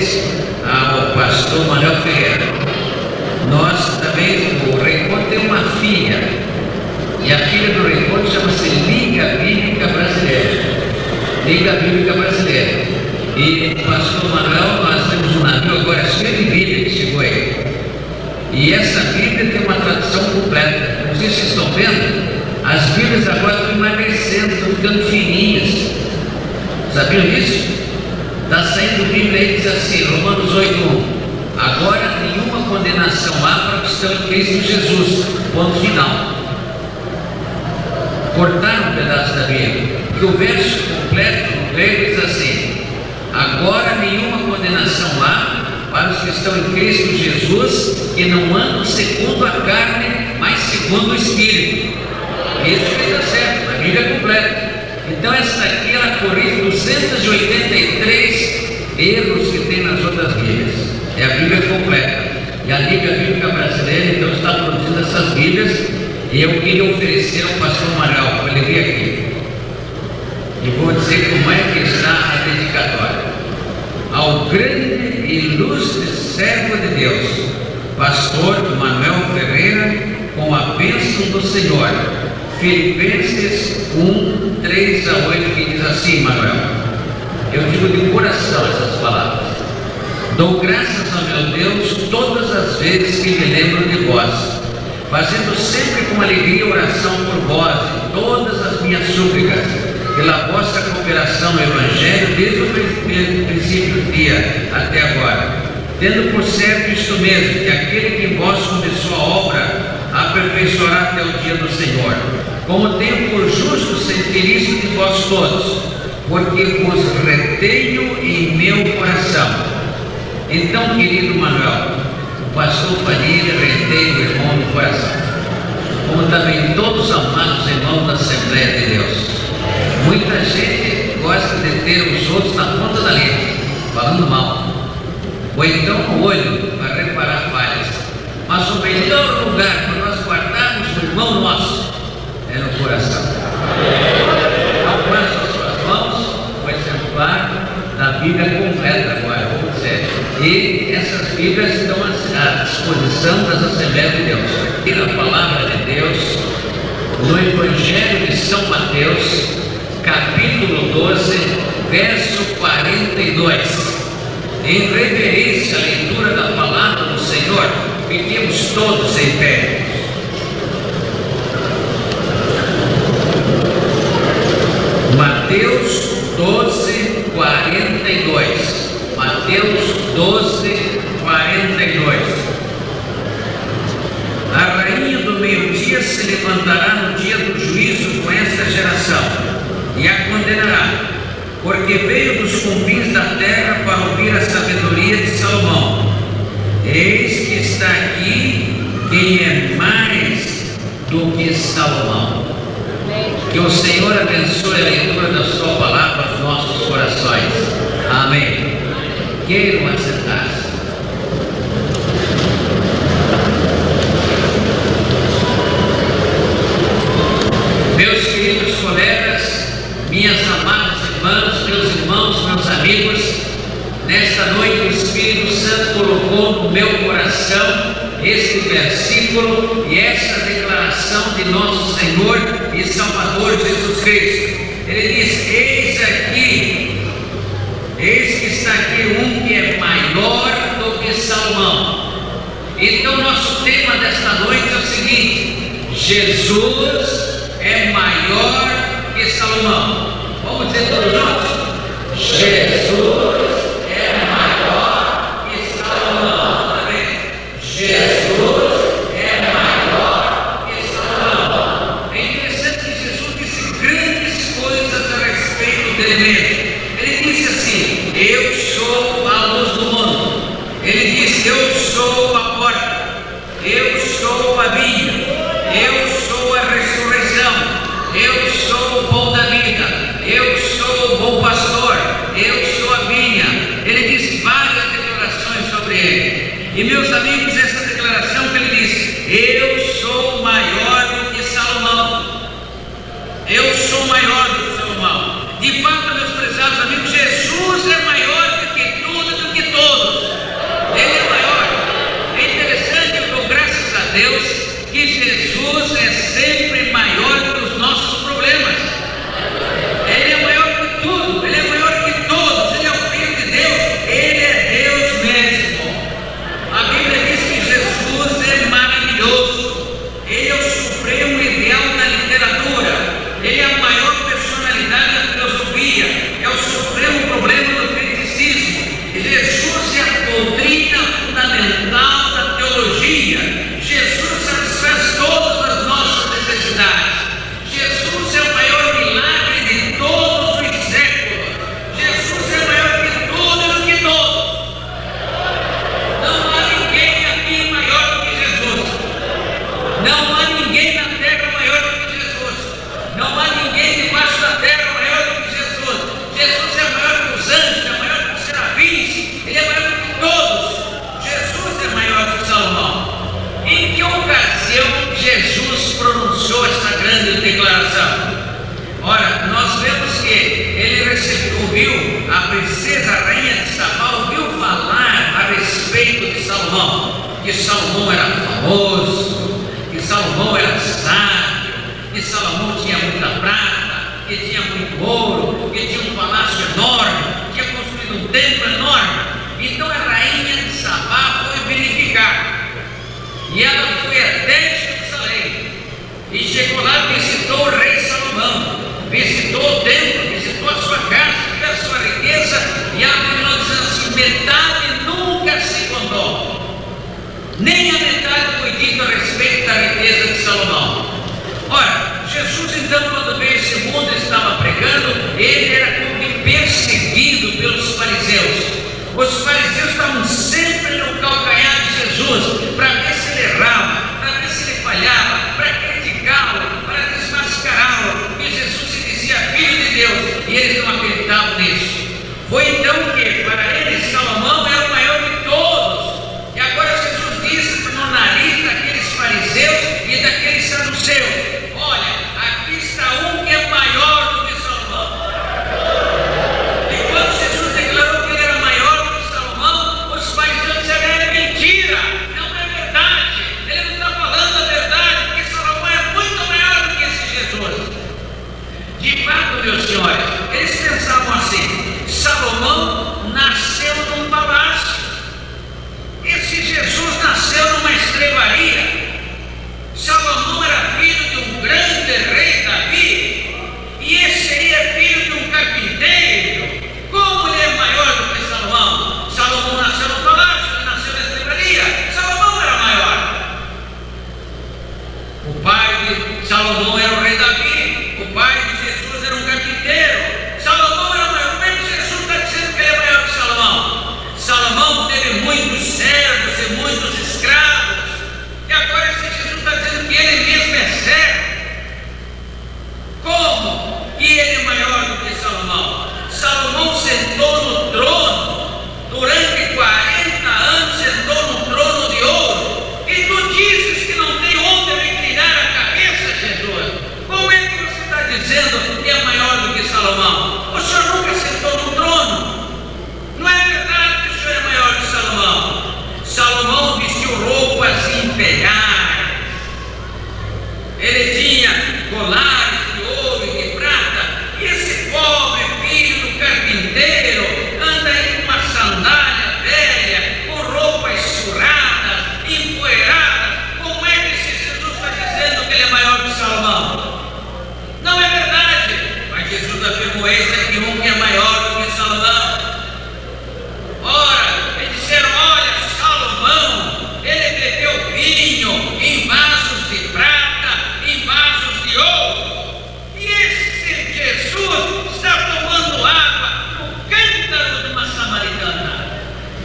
vocês ao pastor Manuel Ferreira. Nós também, o Reencontro tem uma filha, e a filha do Reencontro chama-se Liga Bíblica Brasileira. Liga Bíblica Brasileira. E o pastor Manuel, nós temos um navio agora cheio de Bíblia que chegou aí. E essa Bíblia tem uma tradução completa. Não sei se vocês estão vendo, as Bíblias agora estão emagrecendo, estão ficando fininhas. Sabiam disso? Está saindo Bíblia aí que diz assim, Romanos 8:1. Agora nenhuma condenação há para os que estão em Cristo Jesus. Ponto final. Cortaram um pedaço da Bíblia. Porque o verso completo no grego diz assim: agora nenhuma condenação há para os que estão em Cristo Jesus, que não andam segundo a carne, mas segundo o Espírito. Isso que está certo, a Bíblia é completa. Então essa aqui ela corrige 283 erros que tem nas outras Bíblias. É a Bíblia completa. E a Liga Bíblica Brasileira então está produzindo essas Bíblias, e eu queria oferecer ao pastor Manuel para ele vir aqui. E vou dizer como é que está a dedicatória. Ao grande e ilustre servo de Deus, pastor Manuel Ferreira, com a bênção do Senhor. Filipenses 1:3-8, que diz assim, Manuel, eu digo de coração essas palavras: dou graças ao meu Deus todas as vezes que me lembro de vós, fazendo sempre com alegria oração por vós e todas as minhas súplicas, pela vossa cooperação no Evangelho desde o princípio do dia até agora, tendo por certo isto mesmo, que aquele que em vós começou a obra aperfeiçoará até o dia do Senhor. Como tenho por justo sentir isso de vós todos, porque vos retenho em meu coração. Então, querido Manuel, o pastor Fanini retém o irmão no coração, como também todos os amados irmãos da Assembleia de Deus. Muita gente gosta de ter os outros na ponta da língua, falando mal, ou então no olho para reparar falhas. Mas o melhor lugar para nós guardarmos o irmão nosso é no coração. Alcance as suas mãos o exemplar da Bíblia completa agora, vamos dizer. E essas Bíblias estão à disposição das Assembleias de Deus. E a palavra de Deus no Evangelho de São Mateus, capítulo 12, verso 42. Em reverência à leitura da palavra do Senhor, fiquemos todos em pé. Mateus 12, 42. Mateus 12, 42. A rainha do meio-dia se levantará no dia do juízo com esta geração e a condenará, porque veio dos confins da terra para ouvir a sabedoria de Salomão. Eis que está aqui quem é mais do que Salomão. Que o Senhor abençoe a leitura da sua palavra aos nossos corações. Amém. Queiram assentar-se. Meus queridos colegas, minhas amadas irmãs, meus irmãos, meus amigos, nesta noite o Espírito Santo colocou no meu coração este versículo e essa declaração de nosso Senhor e Salvador Jesus Cristo. Ele diz: eis que está aqui um que é maior do que Salomão. Então nosso tema desta noite é o seguinte: Jesus é maior que Salomão. Vamos dizer todos juntos: Jesus é maior que Salomão. Amém. Jesus é maior que Salomão. É interessante que Jesus disse grandes coisas a respeito dele mesmo. Ele disse assim: eu sou a luz do mundo. Ele disse: eu sou a porta. Eu sou a vinha. Eu sou a ressurreição. Eu sou o pão da vida. Eu sou o bom pastor. Eu sou a vinha. Ele disse várias declarações sobre ele. E meus amigos, essa declaração que ele disse: eu sou maior do que Salomão. Eu sou maior do que Salomão. De fato, meus prezados amigos, Jesus é maior do que tudo, do que todos. ouviu a princesa, a rainha de Sabá, ouviu falar a respeito de Salomão, que Salomão era famoso, que Salomão era sábio, que Salomão tinha muita prata, que tinha muito ouro, que tinha um palácio enorme, tinha construído um templo enorme. Então a rainha de Sabá foi verificar, e ela foi até Jerusalém, e chegou lá, visitou o rei Salomão, visitou o templo, visitou a sua casa, viu a sua riqueza, e ela terminou dizendo assim: metade nunca se contou, nem a metade foi dito a respeito da riqueza de Salomão. Ora, Jesus então, quando veio esse mundo, estava pregando, ele era como que perseguido pelos fariseus. Os fariseus estavam sempre no calcanhar de Jesus, para ver se ele errava, para ver se ele falhava, para criticá-lo, para desmascará-lo, que Jesus se dizia filho de Deus, e eles não acreditavam nisso. Foi então que, para eles, Salomão era o maior de todos. E agora Jesus disse no nariz daqueles fariseus e daqueles saduceus: olha, aqui está um que é maior do que Salomão. E quando Jesus declarou que ele era maior do que Salomão, os fariseus disseram: é mentira, não é verdade, ele não está falando a verdade, porque Salomão é muito maior do que esse Jesus. De fato, meus senhores, eles pensavam assim: Salomão nasceu num palácio, esse Jesus nasceu numa estrebaria. Salomão era filho de um grande rei Davi, e esse aí é filho de um carpinteiro. Como ele é maior do que Salomão? Salomão nasceu no palácio, ele nasceu na estrebaria. Salomão era maior. O pai de Salomão era o rei Davi, o pai de Jesus era um carpinteiro. Salomão era maior. Como é que Jesus está dizendo que ele é maior que Salomão? Salomão teve muitos servos e muitos escravos, e agora esse Jesus está dizendo que ele mesmo é servo. Como que ele é maior do que Salomão? Salomão sentou no trono, durante 40 anos sentou no trono de ouro, e tu dizes que não tem onde reclinar a cabeça, Jesus. Como é que você está dizendo que é maior do que Salomão? O senhor nunca sentou no trono. Não é verdade que o senhor é maior que Salomão. Salomão vestiu roupas imperiais, ele tinha colares de ouro e de prata, e esse pobre filho do carpinteiro anda aí com uma sandália velha, com roupas surradas, empoeiradas. Como é que esse Jesus está dizendo que ele é maior que Salomão? Não é verdade, mas Jesus afirmou: eis aqui um que é maior do que Salomão. Ora, eles disseram: olha, Salomão, ele bebeu vinho em vasos de prata, em vasos de ouro, e esse Jesus está tomando água no cântaro de uma samaritana.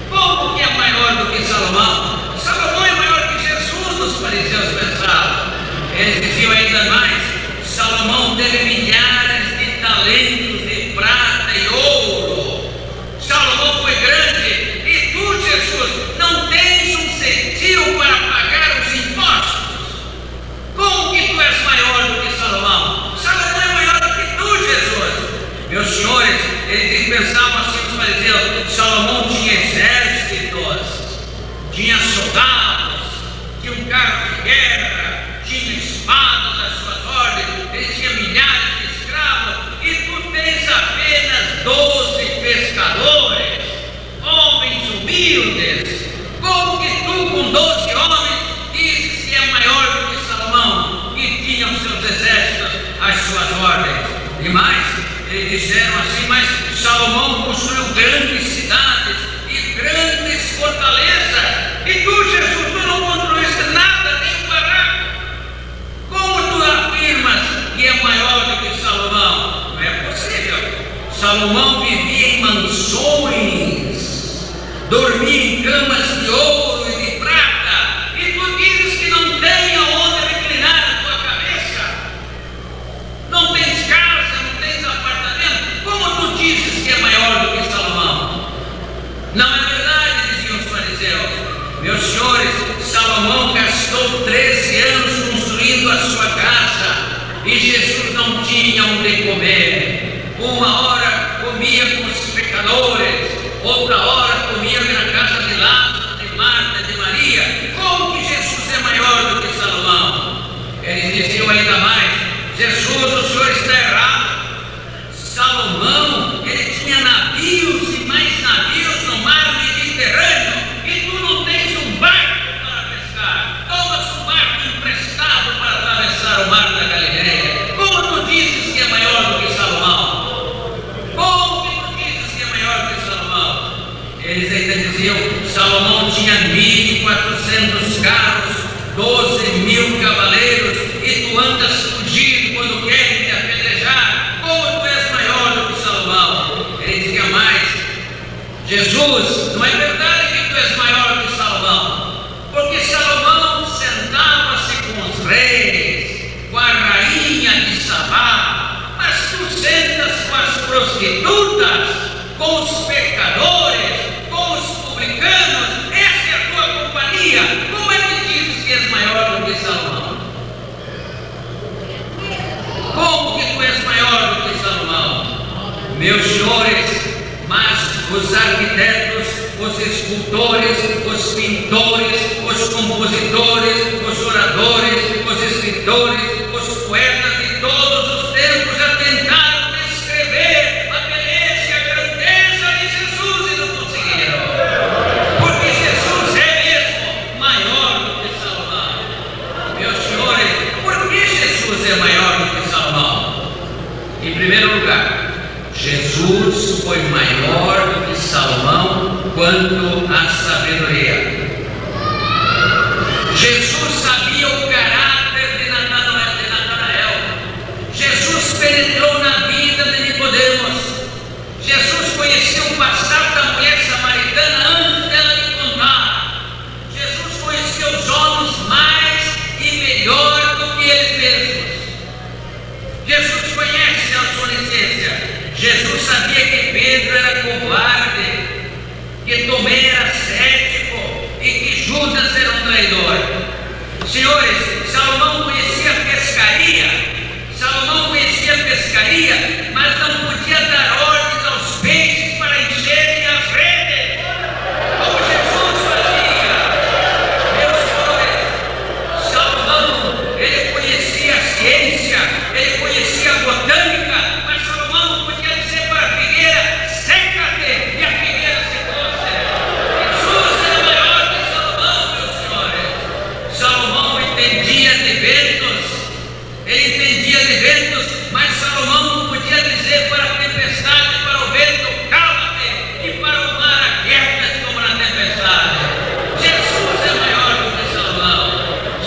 Como que é maior do que Salomão? Salomão é maior que Jesus, os fariseus pensavam. Eles diziam ainda mais: Salomão teve milhares de talentos de prata e ouro. Salomão foi grande, e tu, Jesus, não tens um centavo para pagar os impostos. Como que tu és maior do que Salomão? Salomão é maior do que tu, Jesus. Meus senhores, eles pensavam assim, os fariseus: Salomão tinha exércitos, tinha soldados, tinha um carro de guerra, tinha espadas às suas ordens, ele tinha milhares de escravos, e tu tens apenas 12 pescadores, homens humildes. Como que tu, com 12 homens, dizes que é maior do que Salomão, que tinha os seus exércitos às suas ordens? E mais, eles disseram assim: mas Salomão construiu grandes cidades e grandes fortalezas, e tu, Jesus, tu não construíste nada, nem um barraco. Como tu afirmas que é maior do que Salomão? Não é possível. Salomão vivia em mansões, dormia em camas de ouro e de prata, e tu dizes que não tem aonde reclinar a tua cabeça. Não tens casa, não tens apartamento. Como tu dizes que é maior do que Salomão? Não é verdade, diziam os fariseus. Meus senhores, Salomão gastou 13 anos construindo a sua casa, e Jesus não tinha onde comer. Uma hora Jesus, não é verdade que tu és maior que Salomão, porque Salomão sentava-se com os reis, com a rainha de Sabá, mas tu sentas com as prostitutas, com os pecadores, com os publicanos. Essa é a tua companhia. Como é que dizes que és maior do que Salomão? Como que tu és maior do que Salomão? Meus senhores, mas os arquitetos, os escultores, os pintores, os compositores, os oradores, os escritores, os poetas de todos os tempos já tentaram descrever a beleza e a grandeza de Jesus e não conseguiram. Porque Jesus é mesmo maior do que Salomão. Meus senhores, por que Jesus é maior do que Salomão? Em primeiro lugar, Jesus foi maior do que Salomão quanto à sabedoria. Jesus sabia o caráter de Natanael. Jesus penetrou na vida de Nicodemos. Jesus conheceu o passado da mulher samaritana antes dela lhe contar. Jesus conheceu os homens mais e melhor do que eles mesmos. Jesus conhece a sua essência. Jesus sabia que Pedro era covarde, que Tomé era cético e que Judas era um traidor. Senhores, Salomão conhecia pescaria, mas não podia dar ordens aos peixes para encherem as redes, como Jesus fazia. Meus senhores, Salomão, ele conhecia a ciência, ele conhecia a botânica, mas Salomão não podia dizer para a figueira: seca-te, e a figueira secou-se. Jesus era maior que Salomão, meus senhores. Salomão entendia de ventos, mas Salomão não podia dizer para a tempestade, para o vento: calma-te, e para o mar: aquieta-te como na tempestade. Jesus é maior do que Salomão.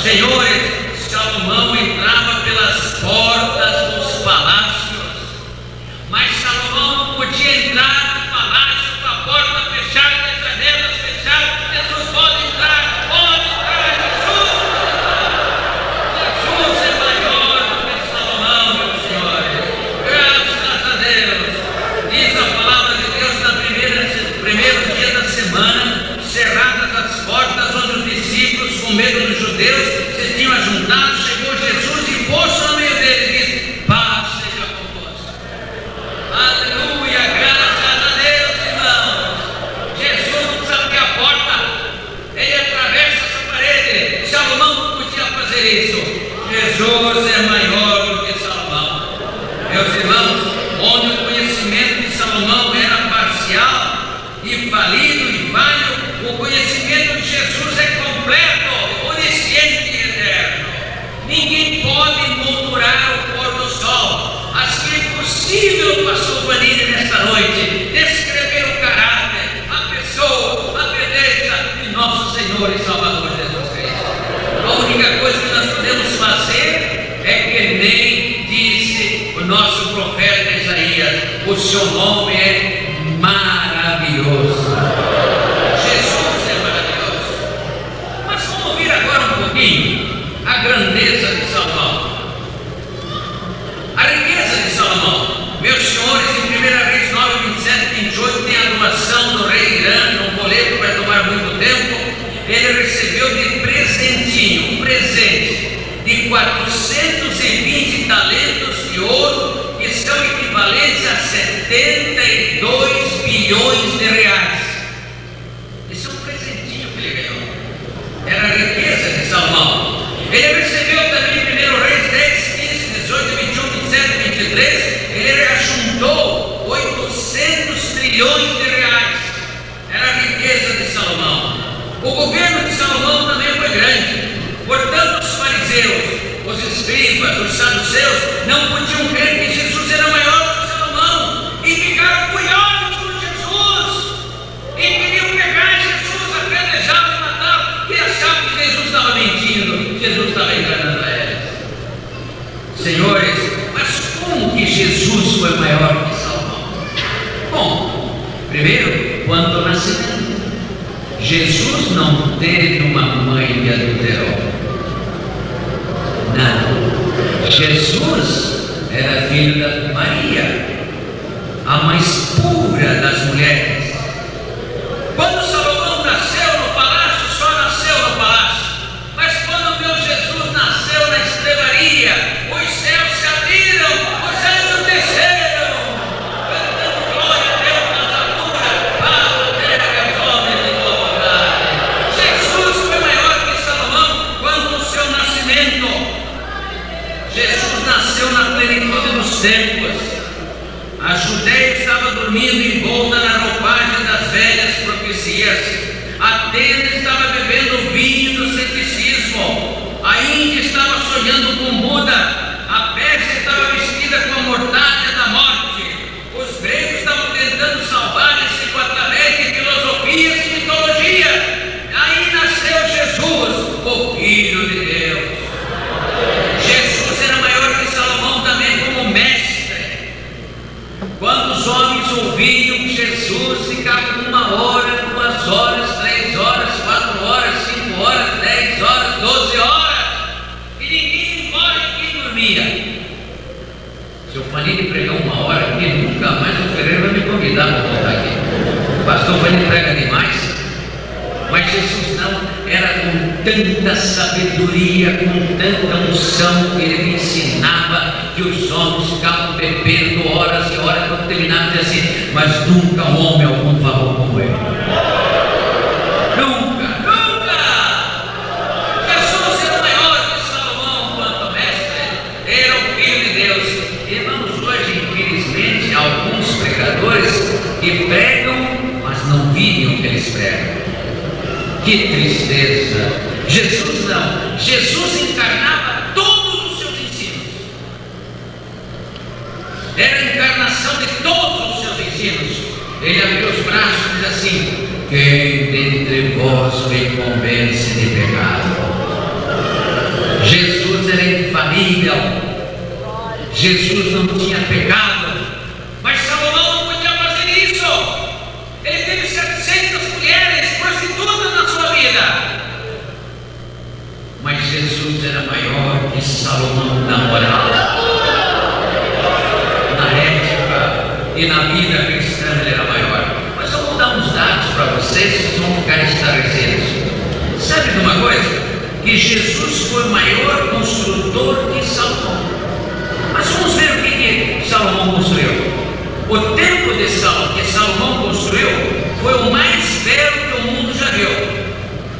Senhores, Salomão entrava pelas portas dos palácios, mas Salomão não podia entrar no palácio com a porta fechada e as janelas fechadas. Jesus pode entrar, Jesus é maior do que Salomão, meus senhores. Graças a Deus. Diz a palavra de Deus no primeiro dia da semana, cerradas as portas, onde os discípulos, com medo dos judeus, se tinham ajuntado, chegou Jesus e pôs-se no meio deles e disse: paz seja convosco. Aleluia, graças a Deus, irmãos. Jesus não sabe a porta, ele atravessa essa parede. Salomão não podia fazer isso. Jesus é maior do que Salomão. Meus irmãos, onde o conhecimento de Salomão era parcial e falido e falho, o conhecimento de Jesus é completo, onisciente e eterno. Ninguém pode moldurar o pôr do sol. Assim é impossível, pastor Vanini, nesta noite, descrever o caráter, a pessoa, a beleza de nosso Senhor e Salvador Jesus Cristo. A única coisa que nós podemos fazer é que nem disse o nosso profeta Isaías: o seu nome é maravilhoso. Jesus é maravilhoso. Mas vamos ouvir agora um pouquinho a grandeza de Salomão, a riqueza de Salomão. Meus senhores, em 1 Reis 9, 27 e 28 tem a doação do rei Irã. Não vou ler porque vai tomar muito tempo. Ele recebeu de presentinho, um presente de 420 talentos de ouro, que são equivalentes a 72 bilhões de reais. Esse é um presentinho que ele ganhou. Era a riqueza de Salomão. Ele recebeu também em 1 Reis 10, 15, 18, 21, 27 e 23. Ele ajuntou 800 trilhões de reais. Era a riqueza de Salomão. O governo de Salomão também foi grande. Portanto, os fariseus, os escribas, os saduceus não podiam crer que Jesus era maior que Salomão e ficaram furiosos com Jesus e queriam pegar Jesus, apedrejá-lo e matá-lo, e achavam que Jesus estava mentindo, Jesus estava enganando a eles. Senhores, mas como que Jesus foi maior que Salomão? Bom, primeiro, quando do nascimento. Jesus não teve uma mãe que adulterou. Não. Jesus era filho da Maria, a mais pura das mulheres. Quando Salomão nasceu no palácio, só nasceu no palácio. Mas quando meu Jesus nasceu na estrebaria, os céus se abriram, os anjos desceram, cantando glória a Deus nas alturas, paz na terra e homens em boa vontade. Jesus foi maior que Salomão quando o seu nascimento. Jesus nasceu na plenitude dos tempos. A Judéia estava dormindo envolta na roupagem das velhas profecias. Atenas estava bebendo vinho do ceticismo. A Índia estava sonhando com Buda. A Pérsia estava vestida com a mortalha da morte. Os gregos estavam tentando salvar-se através de filosofias e mitologia. Aí nasceu Jesus, o Filho de Deus. Jesus era maior que Salomão também como mestre. Quando os homens ouviam Jesus, ficavam 1 hora, 2 horas, 3 horas, 4 horas, 5 horas, 10 horas, 12 horas, e ninguém ia embora, ninguém dormia. Se eu falei de pregar 1 hora aqui, nunca mais o Ferreira vai me convidar para voltar aqui. O pastor Fanny prega demais. Mas Jesus não, era com tanta sabedoria, com tanta unção, que ele ensinava que os homens ficavam bebendo horas e horas, quando terminavam de dizer assim: mas nunca homem algum falou como ele. Nunca, nunca! Jesus era maior que Salomão quanto mestre, era o Filho de Deus. Irmãos, hoje, infelizmente, há alguns pregadores que pregam, mas não vivem o que eles pregam. Que tristeza! Jesus não, Jesus encarnava todos os seus ensinos, era a encarnação de todos os seus ensinos. Ele abriu os braços e diz assim: quem dentre vós me convence de pecado? Jesus era infalível, Jesus não tinha pecado, mas Salomão não podia fazer isso. Ele teve 700 mulheres prostitutas na sua vida. Mas Jesus era maior que Salomão na moral, na ética e na vida cristã. Ele era maior. Mas eu vou dar uns dados para vocês, vocês vão ficar esclarecidos. Sabe de uma coisa? Que Jesus foi maior construtor que Salomão. Mas vamos ver o que Salomão construiu. O templo de que Salomão construiu foi o mais belo que o mundo já viu.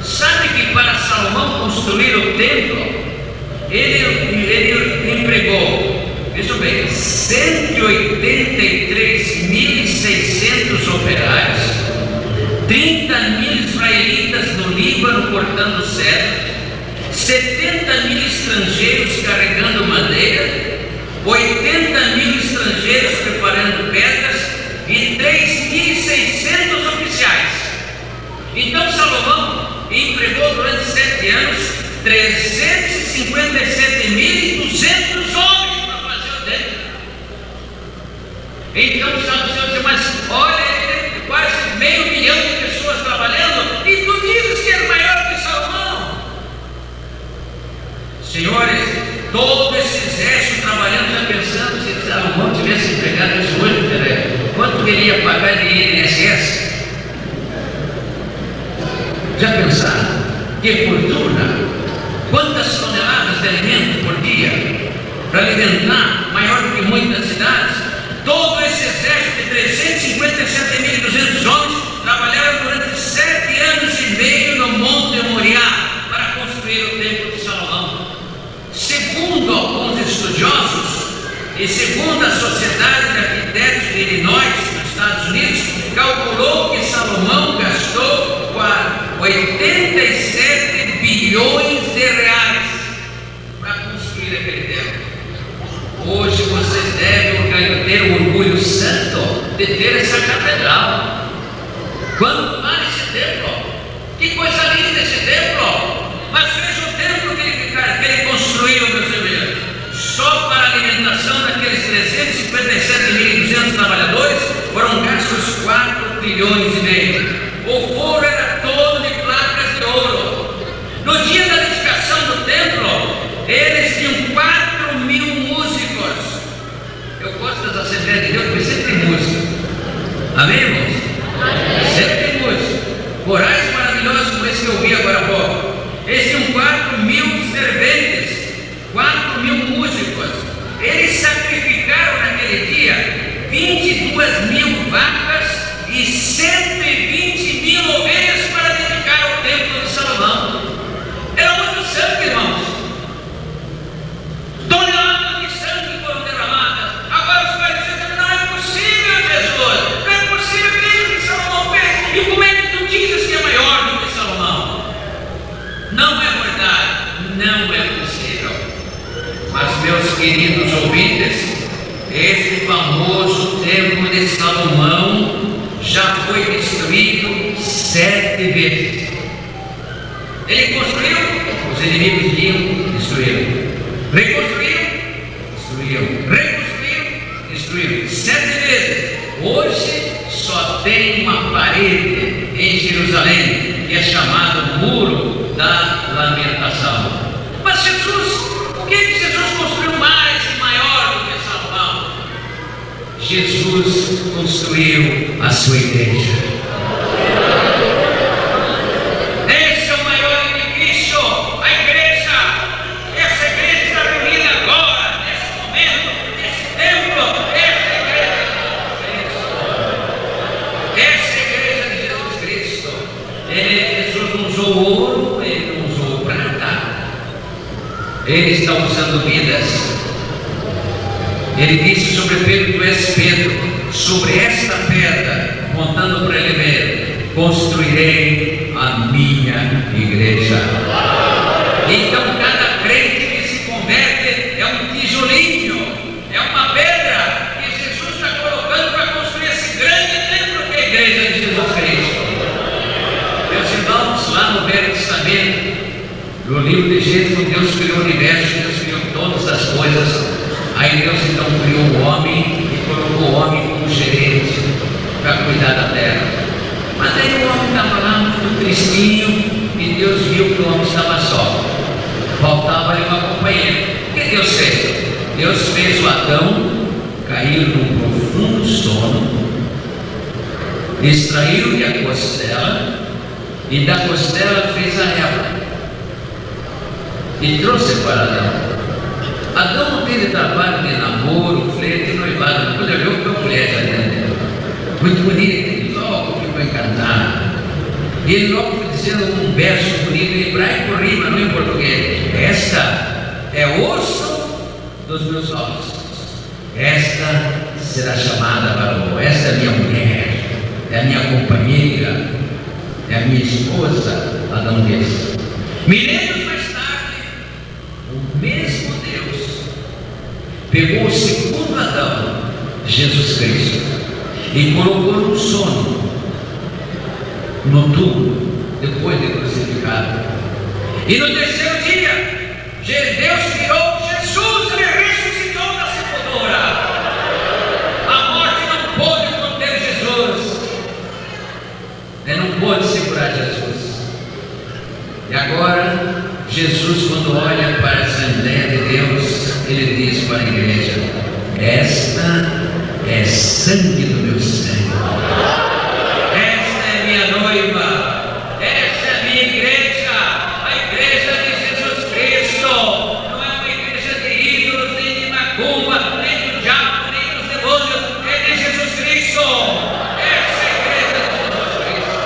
Sabe que para Salomão construir o templo, ele empregou, vejam bem, 183.600 operários, 30.000 israelitas no Líbano cortando cedro, 70.000 estrangeiros carregando madeira, 80.000 estrangeiros preparando pedras e 3.600 oficiais. Então Salomão empregou durante 7 anos 357.200 homens para fazer o templo. Então sabe o Senhor dizer: mas olha, ele tem quase 500 mil de pessoas trabalhando, e tu dizes que é maior que Salomão. Senhores, todo esse exército trabalhando, já pensando, se Salomão tivesse empregado isso hoje, quanto ele ia pagar de INSS? Já pensaram? Que fortuna! Quantas toneladas de alimento por dia para alimentar maior do que muitas cidades? Todo esse exército de 357.200 homens trabalharam durante 7 anos e meio no Monte Moriá para construir o templo de Salomão. Segundo alguns estudiosos e segundo a Sociedade de Arquitetos de Illinois, nos Estados Unidos, calculou que Salomão gastou 87 bilhões de reais para construir aquele templo. Hoje vocês devem ter o orgulho santo de ter essa catedral. Quanto vale esse templo? Que coisa linda esse templo! Mas veja o templo que ele construiu, meus irmãos. Só para a alimentação daqueles 357.200 trabalhadores foram gastos 4 trilhões e meio. O foro era todo de placas de ouro. No dia da edificação do templo, eles tinham 4.000 músicos. Eu gosto das Assembleias de Deus porque sempre tem música. Amém, irmãos? Sempre tem música. Corais maravilhosos como esse que eu vi agora há pouco. Eles tinham 4.000 serventes, 4.000 músicos. Eles sacrificaram naquele dia 22.000 vacas e 120.000 ovelhas para dedicar ao templo de Salomão. Era muito sangue, irmãos. Toneladas de sangue foram derramadas. Agora os fariseus dizem: não é possível, Jesus. Não é possível que Salomão fez. E como é que tu dizes que é maior do que Salomão? Não é verdade. Não é possível. Mas, meus queridos ouvintes, esse famoso templo de Salomão já foi destruído 7 vezes. Ele construiu, os inimigos vinham, destruíram. Reconstruiu, destruíram. Reconstruiu, destruíram. 7 vezes. Hoje só tem uma parede em Jerusalém que é chamado Muro da Lamentação. Mas Jesus, o que Jesus construiu mais e maior do que Salomão? Jesus construiu a sua igreja. Esse é o maior edifício, a igreja. Essa igreja está reunida agora, nesse momento, nesse templo. Essa igreja de Jesus Cristo. Jesus não usou ouro, ele não usou prata. Ele está usando vidas. Ele disse sobre Pedro: tu és Pedro, sobre esta pedra, contando para ele ver, construirei a minha igreja. Então cada crente que se converte é um tijolinho, é uma pedra que Jesus está colocando para construir esse grande templo que é a igreja de Jesus Cristo. Meus irmãos, lá no Velho Testamento, no livro de Gênesis, quando Deus criou o universo, Deus criou todas as coisas. Aí Deus então criou o homem e colocou o homem como gerente para cuidar da terra. Mas aí o homem estava lá muito tristinho e Deus viu que o homem estava só. Faltava-lhe uma companheira. O que Deus fez? Deus fez o Adão cair num profundo sono, extraiu-lhe a costela e da costela fez a Eva e trouxe para Adão. Adão não teve trabalho de namoro, flerte, noivado. Quando ele viu que a mulher já dentro, muito bonita, ele logo ficou encantado. E ele logo foi dizendo um verso bonito em hebraico, rima, não em português: esta é osso dos meus ossos, esta será chamada para o amor. Esta é a minha mulher, é a minha companheira, é a minha esposa. Adão disse. Milênios mais tarde, o mesmo Deus pegou o segundo Adão, Jesus Cristo, e colocou no sono, no túmulo, depois de crucificado. E no terceiro dia, Deus tirou Jesus, ele ressuscitou da sepultura. A morte não pôde conter Jesus, ele não pôde segurar Jesus. E agora, Jesus, quando olha para a Assembleia de Deus, ele diz para a igreja: esta é sangue do meu sangue, esta é minha noiva, esta é minha igreja, a igreja de Jesus Cristo. Não é uma igreja de ídolos, nem de macumba, nem do diabo, nem dos demônios, é de Jesus Cristo. Essa é a igreja de Jesus Cristo.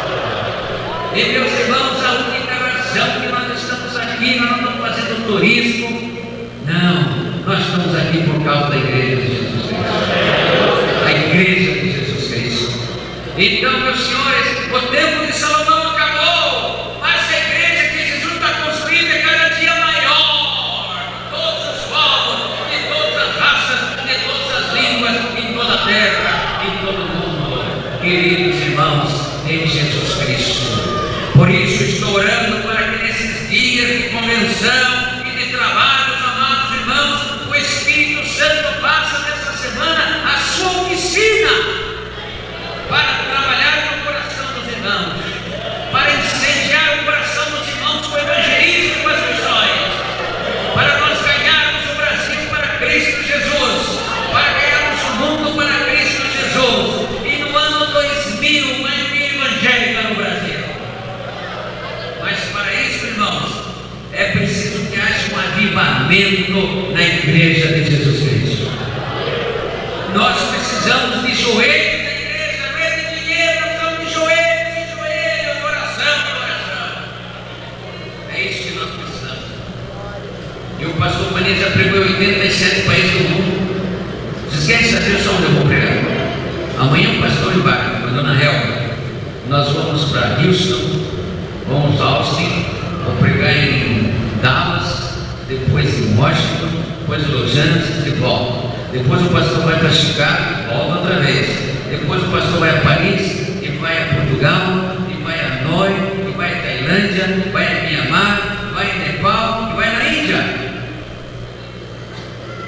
E meus irmãos, a única razão que nós estamos aqui, nós não estamos fazendo turismo, não, nós estamos aqui por causa da igreja de Jesus Cristo, a igreja de Jesus Cristo. Então, meus senhores, o templo de Salomão acabou, mas a igreja que Jesus está construindo é cada dia maior. Todos os povos, de todas as raças, de todas as línguas, em toda a terra, em todo o mundo, queridos irmãos, em Jesus Cristo. Por isso estou orando para que nesses dias de convenção e de trabalhos, amados irmãos, o Espírito Santo faça dessa semana a sua oficina para trabalhar no avivamento na igreja de Jesus Cristo. Nós precisamos de joelhos na igreja, não é de dinheiro, nós precisamos de joelhos, oração. É isso que nós precisamos. E o pastor Mania já pregou em 87 países do mundo. Vocês querem saber só onde eu vou pregar? Amanhã o pastor embarca com a dona Helga. Nós vamos para Houston, vamos a Austin, vou pregar em Dallas, depois em Washington, depois em Los Angeles e volta. Depois o pastor vai para Chicago, volta outra vez. Depois o pastor vai a Paris, e vai a Portugal, e vai a Hanoi, e vai a Tailândia, vai a Myanmar, vai a Nepal, e vai na Índia.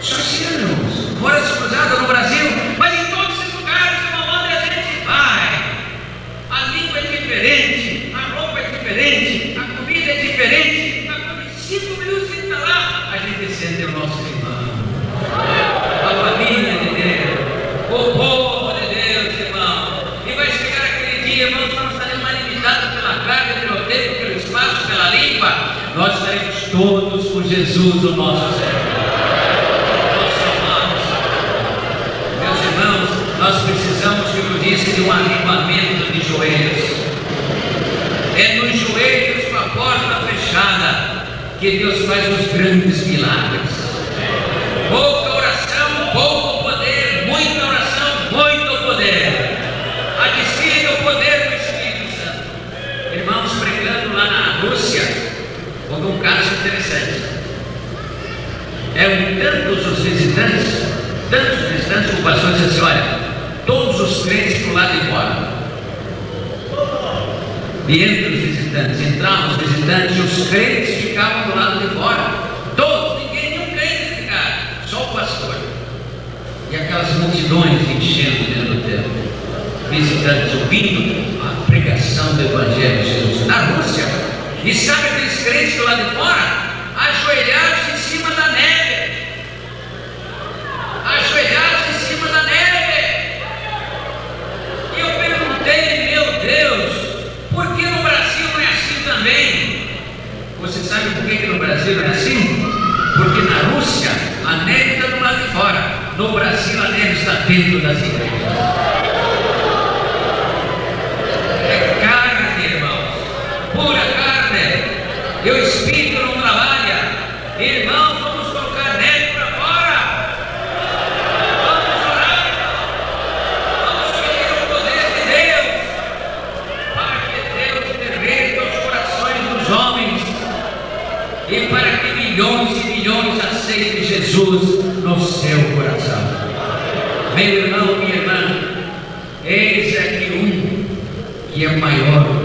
Só assim, irmãos. Moras cruzadas no Brasil, mas em todos esses lugares, onde a gente vai, a língua é diferente, a roupa é diferente, a comida é diferente. 5 minutos sem estar lá, a gente sente o nosso irmão, a família de Deus, o povo de Deus, irmão. E vai chegar aquele dia, irmãos, nós estaremos mais limitados pela carga, pelo tempo, pelo espaço, pela língua. Nós estaremos todos com Jesus, o nosso Senhor. Meus irmãos, nós precisamos, como eu disse, de um avivamento de joelhos. É nos joelhos com a porta fechada que Deus faz os grandes milagres. Pouca oração, pouco poder, muita oração, muito poder. A despeito do poder do Espírito Santo. Irmãos, pregando lá na Rússia, houve um caso interessante. Eram tantos os visitantes, o pastor disse assim: olha, todos os crentes para o lado de fora. E entre os visitantes, entravam os visitantes, e os crentes ficavam do lado de fora. Todos, nenhum crente ficava, só o pastor. E aquelas multidões enchendo dentro do templo, visitantes ouvindo a pregação do Evangelho de Jesus na Rússia. E sabe aqueles crentes do lado de fora? Ajoelhados em cima da neve. Ajoelhados em cima da neve. E eu perguntei: meu Deus, por que no Brasil não é assim também? Você sabe por que no Brasil não é assim? Porque na Rússia a neve está do lado de fora, no Brasil a neve está dentro das igrejas. É carne, irmãos, pura carne. E o Espírito não trabalha. Irmãos, vamos colocar neve para fora. Vamos orar. Vamos pedir o poder de Deus, para que Deus derreta os corações dos homens e para que milhões e milhões aceitem Jesus no seu coração. Meu irmão, minha irmã, eis aqui um que é maior